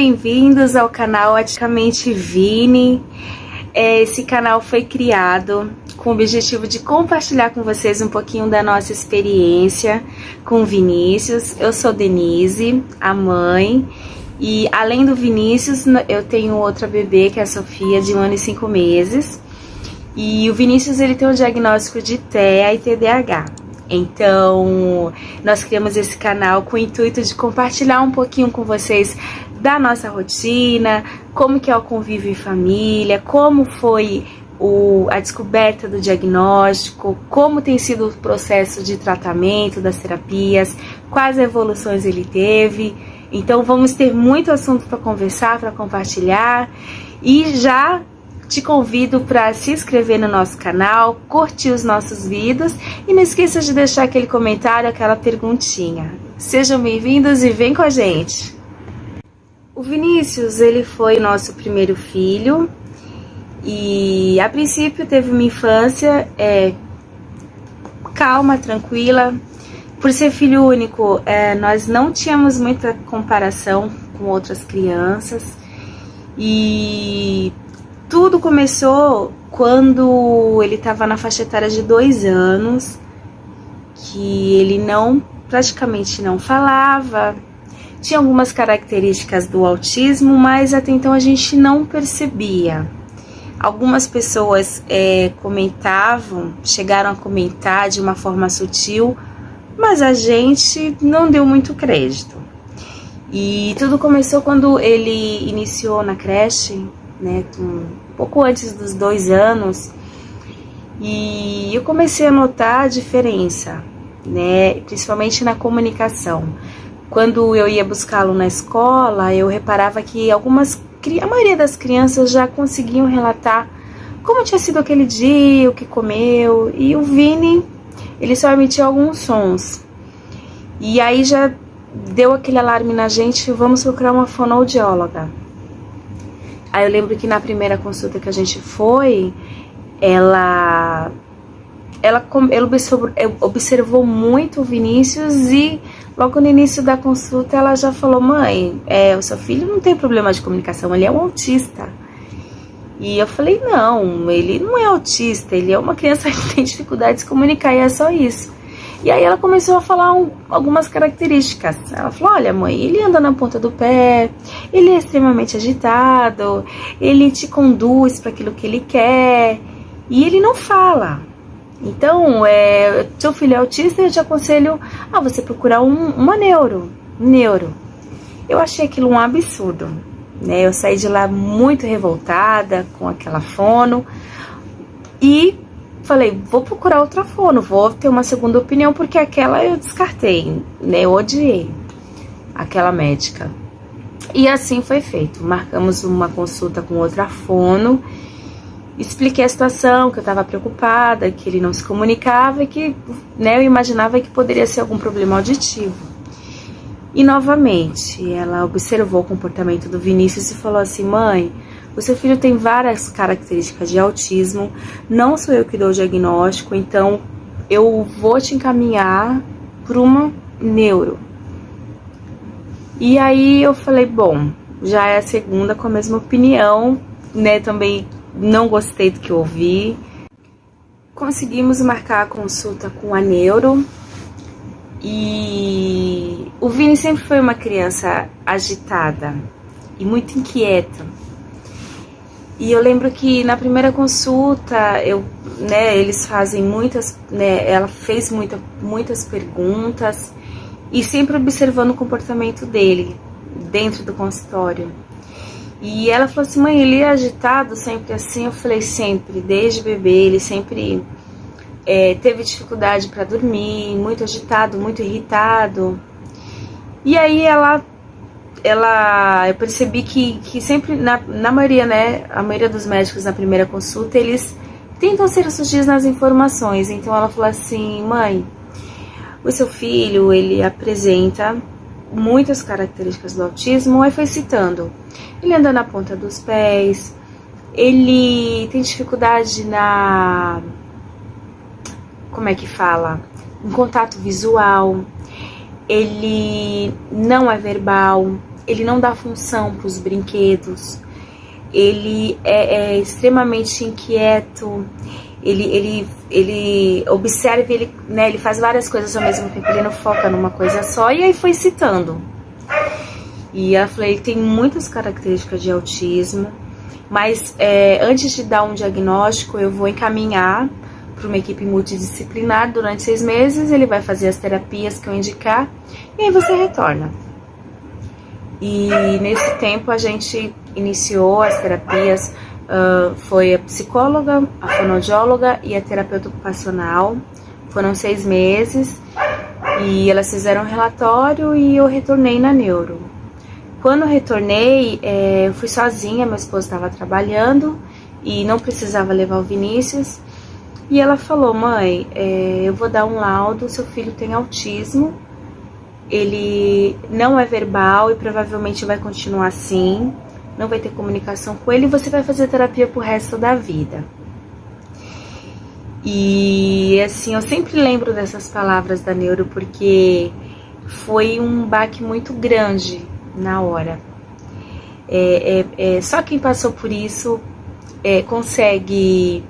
bem-vindos ao canal Aticamente Vini. Esse canal foi criado com o objetivo de compartilhar com vocês um pouquinho da nossa experiência com o Vinícius. Eu sou Denise, a mãe, e além do Vinícius, eu tenho outra bebê, que é a Sofia, de 1 ano e 5 meses. E o Vinícius, ele tem um diagnóstico de TEA e TDAH. Então, nós criamos esse canal com o intuito de compartilhar um pouquinho com vocês da nossa rotina, como que é o convívio em família, como foi a descoberta do diagnóstico, como tem sido o processo de tratamento das terapias, quais evoluções ele teve. Então, vamos ter muito assunto para conversar, para compartilhar, e já te convido para se inscrever no nosso canal, curtir os nossos vídeos e não esqueça de deixar aquele comentário, aquela perguntinha. Sejam bem-vindos e vem com a gente! O Vinícius, ele foi nosso primeiro filho e a princípio teve uma infância calma, tranquila. Por ser filho único, nós não tínhamos muita comparação com outras crianças e tudo começou quando ele estava na faixa etária de 2 anos, que ele praticamente não falava, tinha algumas características do autismo, mas até então a gente não percebia. Algumas pessoas chegaram a comentar de uma forma sutil, mas a gente não deu muito crédito. E tudo começou quando ele iniciou na creche, né, um pouco antes dos 2 anos, e eu comecei a notar a diferença, né, principalmente na comunicação. Quando eu ia buscá-lo na escola, eu reparava que a maioria das crianças já conseguiam relatar como tinha sido aquele dia, o que comeu, e o Vini, ele só emitia alguns sons. E aí já deu aquele alarme na gente: vamos procurar uma fonoaudióloga. Aí eu lembro que na primeira consulta que a gente foi, ela observou muito o Vinícius e logo no início da consulta ela já falou: mãe, o seu filho não tem problema de comunicação, ele é um autista. E eu falei: não, ele não é autista, ele é uma criança que tem dificuldade de se comunicar e é só isso. E aí ela começou a falar algumas características. Ela falou: olha, mãe, ele anda na ponta do pé, ele é extremamente agitado, ele te conduz para aquilo que ele quer e ele não fala. Então, seu filho é autista, eu te aconselho a você procurar uma neuro. Eu achei aquilo um absurdo, né? Eu saí de lá muito revoltada com aquela fono e falei: vou procurar outra fono, vou ter uma segunda opinião, porque aquela eu descartei, né? Eu odiei aquela médica. E assim foi feito. Marcamos uma consulta com outra fono, expliquei a situação, que eu estava preocupada, que ele não se comunicava e que, né, eu imaginava que poderia ser algum problema auditivo. E novamente, ela observou o comportamento do Vinícius e falou assim: mãe, o seu filho tem várias características de autismo, não sou eu que dou o diagnóstico, então eu vou te encaminhar para uma neuro. E aí eu falei: bom, já é a segunda com a mesma opinião, né, também não gostei do que eu ouvi. Conseguimos marcar a consulta com a neuro e o Vini sempre foi uma criança agitada e muito inquieta. E eu lembro que na primeira consulta, eles fazem ela fez muitas perguntas e sempre observando o comportamento dele dentro do consultório. E ela falou assim: mãe, ele é agitado sempre assim? Eu falei: sempre, desde bebê, ele sempre teve dificuldade para dormir, muito agitado, muito irritado. E aí eu percebi que sempre, na maioria, né, a maioria dos médicos na primeira consulta, eles tentam ser sutis nas informações. Então ela falou assim: mãe, o seu filho, ele apresenta muitas características do autismo. Aí foi citando: ele anda na ponta dos pés, ele tem dificuldade em contato visual, ele não é verbal, ele não dá função para os brinquedos, ele é extremamente inquieto, ele observa, ele faz várias coisas ao mesmo tempo, ele não foca numa coisa só. E aí foi citando. E ela falou, ele tem muitas características de autismo, mas antes de dar um diagnóstico, eu vou encaminhar para uma equipe multidisciplinar durante 6 meses, ele vai fazer as terapias que eu indicar, e aí você retorna. E nesse tempo a gente iniciou as terapias, foi a psicóloga, a fonoaudióloga e a terapeuta ocupacional. Foram 6 meses e elas fizeram um relatório e eu retornei na neuro. Quando eu retornei, eu fui sozinha, meu esposo estava trabalhando e não precisava levar o Vinícius. E ela falou, mãe, eu vou dar um laudo, seu filho tem autismo, ele não é verbal e provavelmente vai continuar assim, não vai ter comunicação com ele e você vai fazer terapia pro resto da vida. E assim, eu sempre lembro dessas palavras da neuro porque foi um baque muito grande na hora. Só quem passou por isso consegue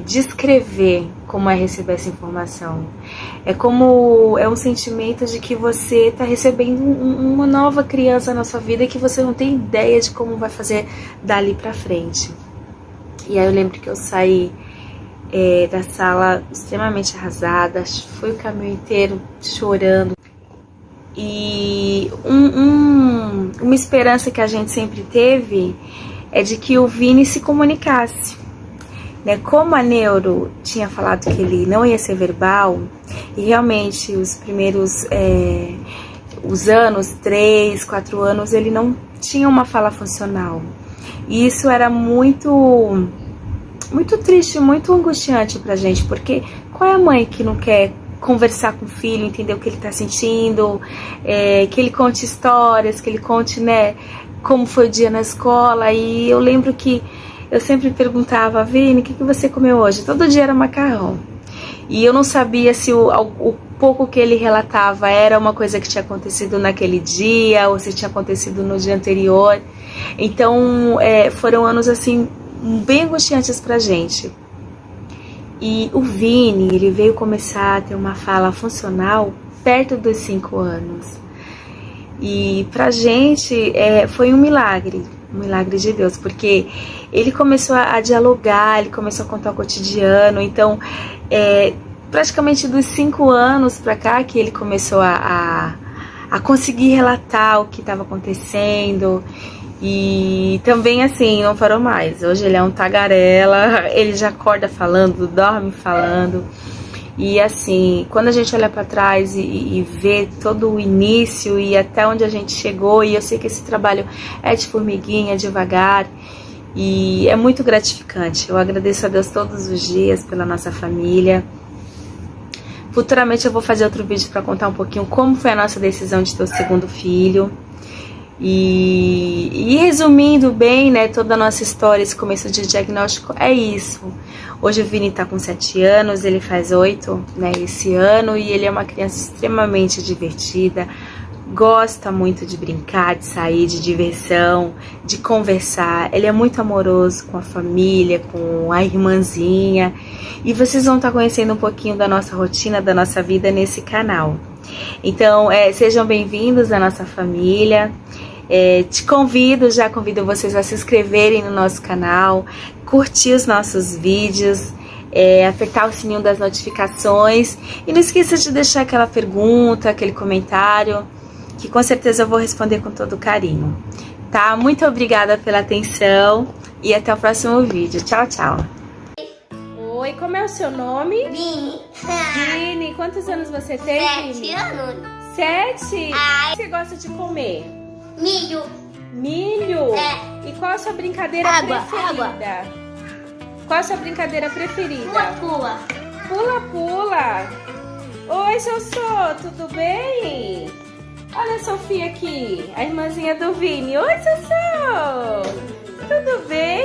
descrever como é receber essa informação. É um sentimento de que você está recebendo uma nova criança na sua vida e que você não tem ideia de como vai fazer dali pra frente. E aí eu lembro que eu saí da sala extremamente arrasada, fui o caminho inteiro chorando. E uma esperança que a gente sempre teve é de que o Vini se comunicasse. Como a neuro tinha falado que ele não ia ser verbal, e realmente os primeiros os anos, 3, 4 anos, ele não tinha uma fala funcional. E isso era muito triste, muito angustiante pra gente, porque qual é a mãe que não quer conversar com o filho, entender o que ele tá sentindo, que ele conte histórias, que ele conte, como foi o dia na escola. E eu lembro que eu sempre perguntava, Vini, o que você comeu hoje? Todo dia era macarrão. E eu não sabia se o pouco que ele relatava era uma coisa que tinha acontecido naquele dia ou se tinha acontecido no dia anterior. Então, foram anos assim bem angustiantes pra gente. E o Vini, ele veio começar a ter uma fala funcional perto dos 5 anos. E pra gente foi um milagre de Deus, porque ele começou a dialogar, ele começou a contar o cotidiano. Então, praticamente dos 5 anos pra cá que ele começou a conseguir relatar o que estava acontecendo. E também assim, não parou mais. Hoje ele é um tagarela, ele já acorda falando, dorme falando. E assim, quando a gente olha para trás e vê todo o início e até onde a gente chegou, e eu sei que esse trabalho é de formiguinha, devagar, e é muito gratificante. Eu agradeço a Deus todos os dias pela nossa família. Futuramente eu vou fazer outro vídeo para contar um pouquinho como foi a nossa decisão de ter o segundo filho. E resumindo bem, toda a nossa história, esse começo de diagnóstico é isso. Hoje o Vini tá com 7 anos, ele faz 8, esse ano, e ele é uma criança extremamente divertida, gosta muito de brincar, de sair, de diversão, de conversar. Ele é muito amoroso com a família, com a irmãzinha, e vocês vão estar conhecendo um pouquinho da nossa rotina, da nossa vida nesse canal. Então, sejam bem-vindos à nossa família. Já convido vocês a se inscreverem no nosso canal, curtir os nossos vídeos, apertar o sininho das notificações e não esqueça de deixar aquela pergunta, aquele comentário, que com certeza eu vou responder com todo carinho, tá? Muito obrigada pela atenção e até o próximo vídeo. Tchau, tchau! Oi, como é o seu nome? Vini. Vini, quantos anos você tem, 7 Vini? anos. 7? Ai. O que você gosta de comer? Milho. Milho? E qual a sua brincadeira preferida? Qual a sua brincadeira preferida? Pula. Pula. Oi, Sossô, tudo bem? Olha a Sofia aqui, a irmãzinha do Vini. Oi, Sossô! Tudo bem?